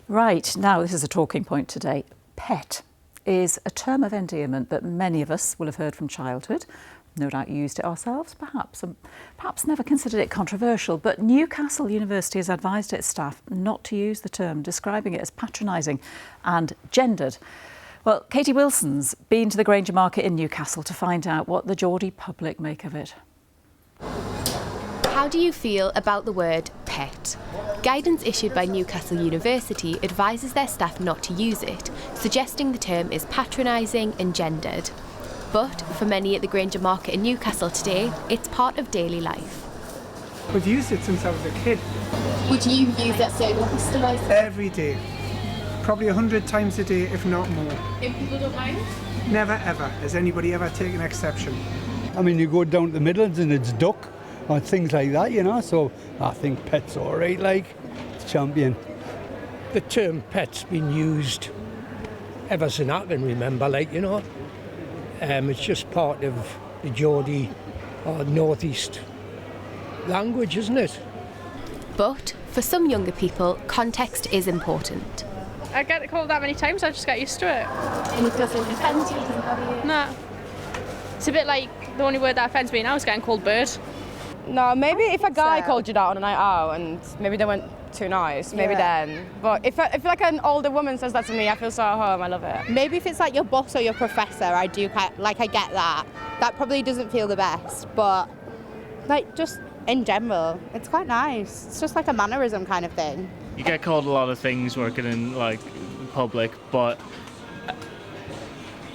Right, now this is a talking point today. Pet is a term of endearment that many of us will have heard from childhood. No doubt used it ourselves, perhaps, and perhaps never considered it controversial, but Newcastle University has advised its staff not to use the term, describing it as patronising and gendered. Well, Katie Wilson's been to the Grainger Market in Newcastle to find out what the Geordie public make of it. How do you feel about the word pet? Guidance issued by Newcastle University advises their staff not to use it, suggesting the term is patronising and gendered. But for many at the Grainger Market in Newcastle today, it's part of daily life. We've used it since I was a kid. Would you use it so customised? Every day. Probably 100 times a day, if not more. And people don't mind? Never ever. Has anybody ever taken exception? I mean, you go down to the Midlands and it's duck or things like that, you know, so I think pet's all right, like, it's champion. The term pet's been used ever since I can remember, like, you know. It's just part of the Geordie or northeast language, isn't it? But for some younger people, context is important. I get called that many times, I just get used to it. And it doesn't offend you, doesn't bother you? No. It's a bit like the only word that offends me now is getting called bird. No, maybe if a guy called you that on a night out and maybe they weren't too nice, maybe then. But if like an older woman says that to me, I feel so at home, I love it. Maybe if it's like your boss or your professor, I get that. That probably doesn't feel the best, but like just in general, it's quite nice. It's just like a mannerism kind of thing. You get called a lot of things working in like public, but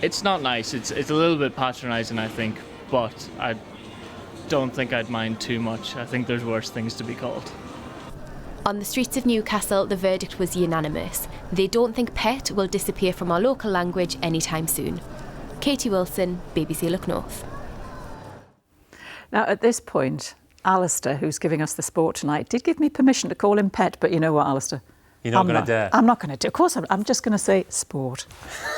it's not nice. It's a little bit patronising, I think, but I don't think I'd mind too much. I think there's worse things to be called. On the streets of Newcastle, the verdict was unanimous. They don't think pet will disappear from our local language anytime soon. Katie Wilson, BBC Look North. Now, at this point, Alistair, who's giving us the sport tonight, did give me permission to call him pet, but you know what, Alistair? You're not going to dare. I'm not going to do. Of course, I'm just going to say sport.